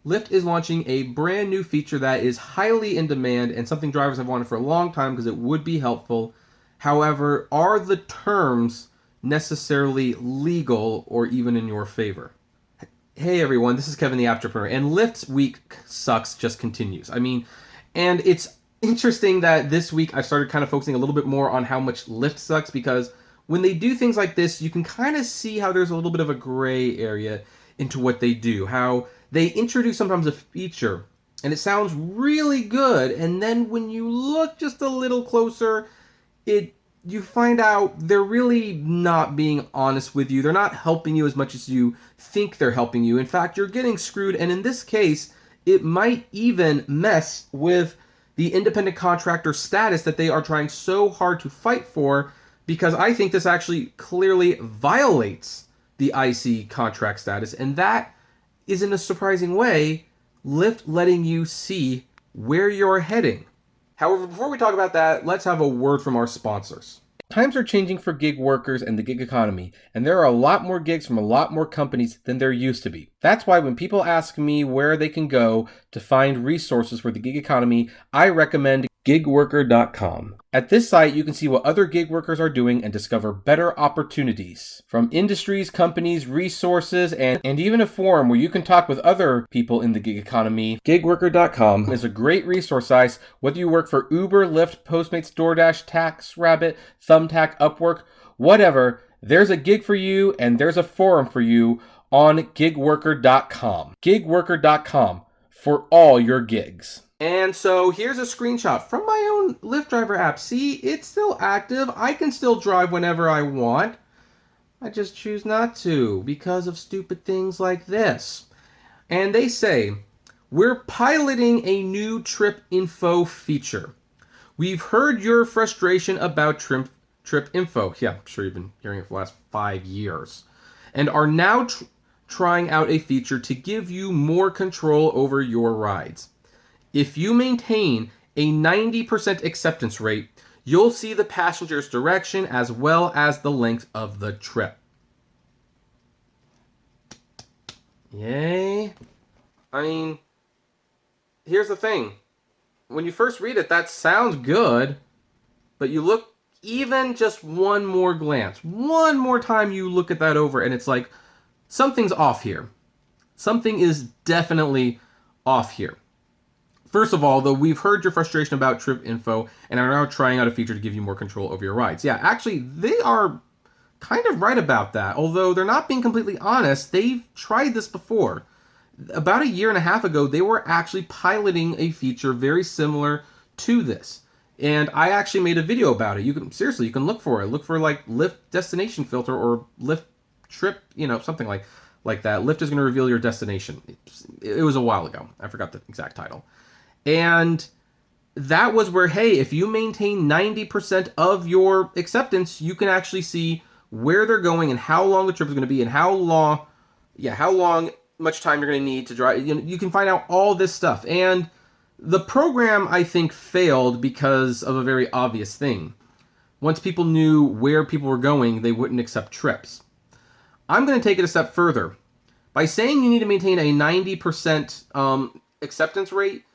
Lyft is launching a brand new feature that is highly in demand and something drivers have wanted for a long time because it would be helpful. However, are the terms necessarily legal or even in your favor? Hey everyone, this is Kevin the Apptrepreneur, and Lyft's week sucks just continues. And it's interesting that this week I started kind of focusing a little bit more on how much Lyft sucks, because when they do things like this, you can kind of see how there's a little bit of a gray area into what they do. How they introduce sometimes a feature and it sounds really good, and then when you look just a little closer, you find out they're really not being honest with you. They're not helping you as much as you think they're helping you. In fact, you're getting screwed, and in this case, it might even mess with the independent contractor status that they are trying so hard to fight for, because I think this actually clearly violates the IC contract status, and that is, in a surprising way, Lyft letting you see where you're heading. However, before we talk about that, let's have a word from our sponsors. Times are changing for gig workers and the gig economy, and there are a lot more gigs from a lot more companies than there used to be. That's why when people ask me where they can go to find resources for the gig economy, I recommend gigworker.com. At this site, you can see what other gig workers are doing and discover better opportunities from industries, companies, resources, and even a forum where you can talk with other people in the gig economy. Gigworker.com is a great resource site, whether you work for Uber, Lyft, Postmates, DoorDash, TaxRabbit, Thumbtack, Upwork, whatever. There's a gig for you and there's a forum for you on gigworker.com. Gigworker.com for all your gigs. And so here's a screenshot from my own Lyft driver app. See, it's still active. I can still drive whenever I want. I just choose not to because of stupid things like this. And they say, we're piloting a new trip info feature. We've heard your frustration about trip info. Yeah, I'm sure you've been hearing it for the last 5 years. And are now trying out a feature to give you more control over your rides. If you maintain a 90% acceptance rate, you'll see the passenger's direction as well as the length of the trip. Yay. Here's the thing. When you first read it, that sounds good, but you look even just one more glance, one more time you look at that over, and it's like, something's off here. Something is definitely off here. First of all, though, we've heard your frustration about trip info and are now trying out a feature to give you more control over your rides. Yeah, actually, they are kind of right about that. Although they're not being completely honest, they've tried this before. About a year and a half ago, they were actually piloting a feature very similar to this. And I actually made a video about it. You can look for it. Look for like Lyft destination filter or Lyft trip, something like that. Lyft is going to reveal your destination. It was a while ago. I forgot the exact title. And that was where, hey, if you maintain 90% of your acceptance, you can actually see where they're going and how long the trip is going to be and how much time you're going to need to drive. You can find out all this stuff. And the program, I think, failed because of a very obvious thing. Once people knew where people were going, they wouldn't accept trips. I'm going to take it a step further. By saying you need to maintain a 90% acceptance rate,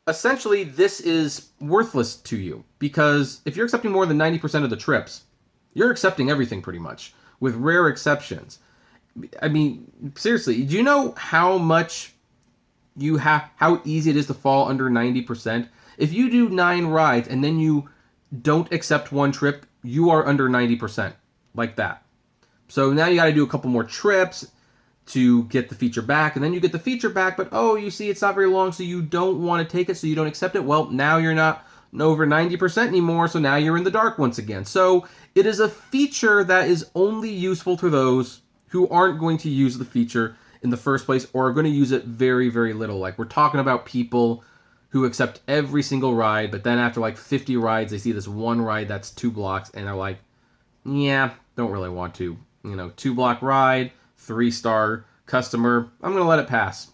essentially, this is worthless to you, because if you're accepting more than 90% of the trips, you're accepting everything pretty much, with rare exceptions. Seriously, do you know how easy it is to fall under 90%? If you do 9 rides and then you don't accept one trip, you are under 90%, like that. So now you got to do a couple more trips to get the feature back, and then you get the feature back, but you see it's not very long, so you don't want to take it, so you don't accept it. Well, now you're not over 90% anymore, so now you're in the dark once again. So it is a feature that is only useful to those who aren't going to use the feature in the first place or are going to use it very, very little. Like, we're talking about people who accept every single ride, but then after like 50 rides, they see this one ride that's 2 blocks, and they're like, yeah, don't really want to. 2-block ride, 3-star customer, I'm going to let it pass.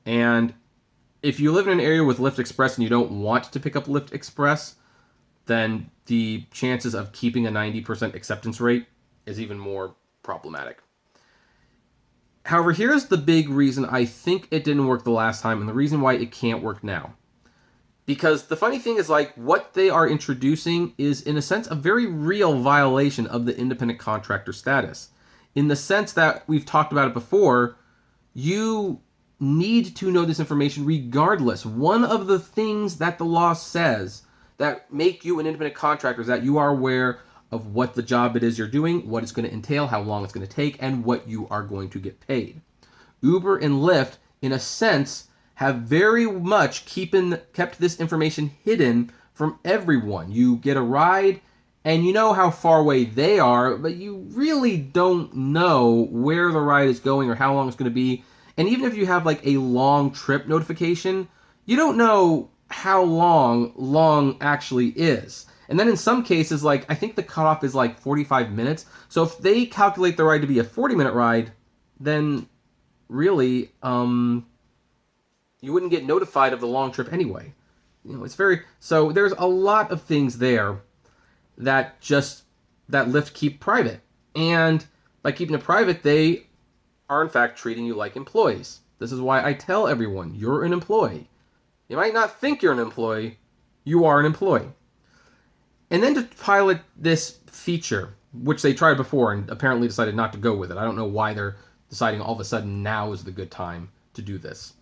And if you live in an area with Lyft Express and you don't want to pick up Lyft Express, then the chances of keeping a 90% acceptance rate is even more problematic. However, here's the big reason I think it didn't work the last time and the reason why it can't work now. Because the funny thing is, like, what they are introducing is, in a sense, a very real violation of the independent contractor status. In the sense that we've talked about it before, you need to know this information regardless. One of the things that the law says that make you an independent contractor is that you are aware of what the job it is you're doing, what it's going to entail, how long it's going to take, and what you are going to get paid. Uber and Lyft, in a sense, have very much kept this information hidden from everyone. You get a ride, and you know how far away they are, but you really don't know where the ride is going or how long it's going to be. And even if you have like a long trip notification, you don't know how long actually is. And then in some cases, like, I think the cutoff is like 45 minutes. So if they calculate the ride to be a 40-minute ride, then really, you wouldn't get notified of the long trip anyway. So there's a lot of things there that Lyft keep private. And by keeping it private, they are in fact treating you like employees. This is why I tell everyone, you're an employee. You might not think you're an employee, you are an employee. And then to pilot this feature, which they tried before and apparently decided not to go with it. I don't know why they're deciding all of a sudden now is the good time to do this.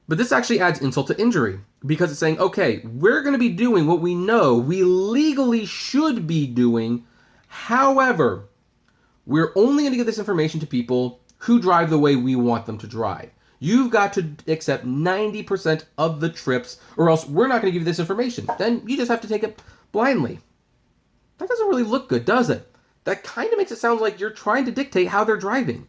But this actually adds insult to injury, because it's saying, okay, we're going to be doing what we know we legally should be doing. However, we're only going to give this information to people who drive the way we want them to drive. You've got to accept 90% of the trips, or else we're not going to give you this information. Then you just have to take it blindly. That doesn't really look good, does it? That kind of makes it sound like you're trying to dictate how they're driving.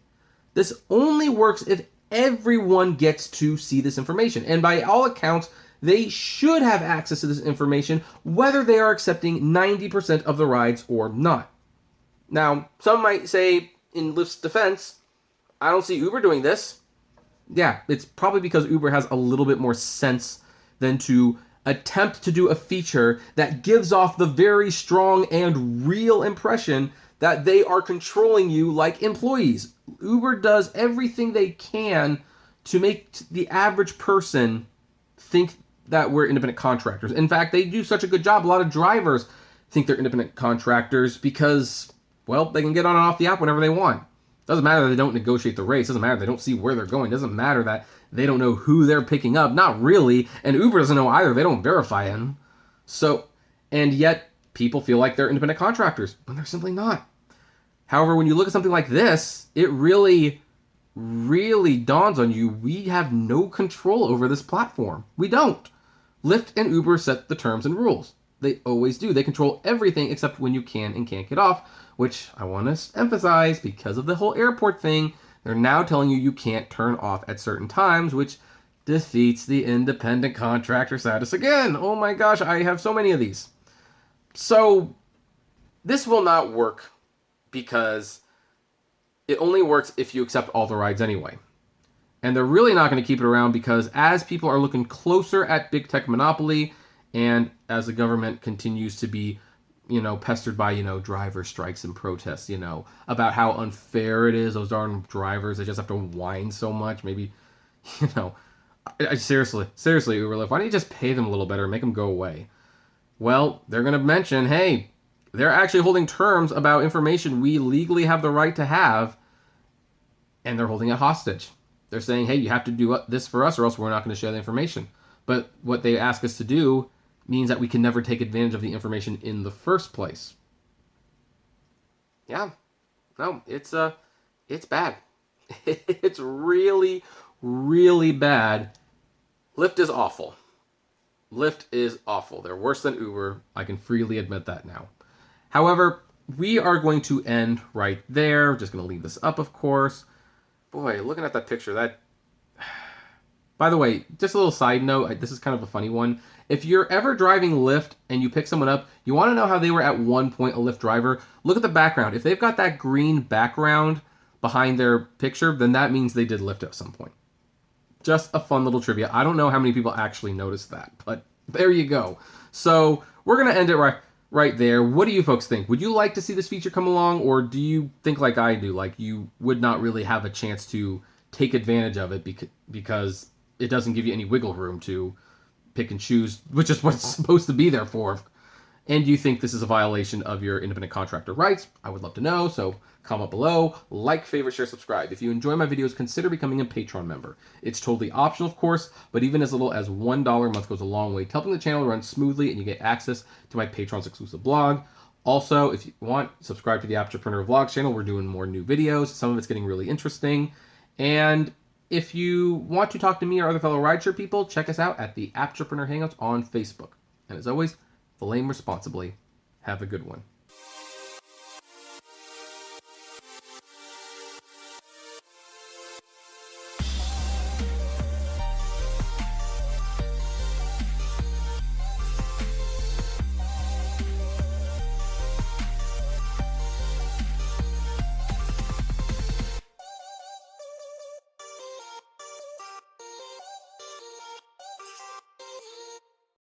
This only works if everyone gets to see this information. And by all accounts, they should have access to this information, whether they are accepting 90% of the rides or not. Now, some might say, in Lyft's defense, I don't see Uber doing this. Yeah, it's probably because Uber has a little bit more sense than to attempt to do a feature that gives off the very strong and real impression that they are controlling you like employees. Uber does everything they can to make the average person think that we're independent contractors. In fact, they do such a good job. A lot of drivers think they're independent contractors because, well, they can get on and off the app whenever they want. Doesn't matter that they don't negotiate the race. Doesn't matter they don't see where they're going. Doesn't matter that they don't know who they're picking up. Not really. And Uber doesn't know either. They don't verify them. So, and yet people feel like they're independent contractors when they're simply not. However, when you look at something like this, it really, really dawns on you, we have no control over this platform. We don't. Lyft and Uber set the terms and rules. They always do. They control everything except when you can and can't get off, which I want to emphasize because of the whole airport thing. They're now telling you can't turn off at certain times, which defeats the independent contractor status again. Oh my gosh, I have so many of these. So this will not work because it only works if you accept all the rides anyway. And they're really not going to keep it around because as people are looking closer at big tech monopoly and as the government continues to be, pestered by, driver strikes and protests, about how unfair it is, those darn drivers, they just have to whine so much. Maybe, I seriously, Uber Lyft, why don't you just pay them a little better and make them go away? Well, they're going to mention, hey, they're actually holding terms about information we legally have the right to have, and they're holding it hostage. They're saying, hey, you have to do this for us or else we're not going to share the information. But what they ask us to do means that we can never take advantage of the information in the first place. Yeah. No, it's bad. It's really, really bad. Lyft is awful. Lyft is awful. They're worse than Uber. I can freely admit that now. However, we are going to end right there. We're just going to leave this up, of course. Boy, looking at that picture, that... By the way, just a little side note, this is kind of a funny one. If you're ever driving Lyft and you pick someone up, you want to know how they were at one point a Lyft driver, look at the background. If they've got that green background behind their picture, then that means they did Lyft at some point. Just a fun little trivia. I don't know how many people actually noticed that, but there you go. So we're going to end it right. right there. What do you folks think? Would you like to see this feature come along, or do you think like I do, like you would not really have a chance to take advantage of it because it doesn't give you any wiggle room to pick and choose, which is what it's supposed to be there for? And do you think this is a violation of your independent contractor rights? I would love to know, so comment below, like, favorite, share, subscribe. If you enjoy my videos, consider becoming a Patreon member. It's totally optional, of course, but even as little as $1 a month goes a long way to helping the channel run smoothly, and you get access to my Patreon's exclusive blog. Also, if you want, subscribe to the Apptrepreneur Vlogs channel. We're doing more new videos. Some of it's getting really interesting. And if you want to talk to me or other fellow rideshare people, check us out at the Apptrepreneur Hangouts on Facebook. And as always, flame responsibly. Have a good one.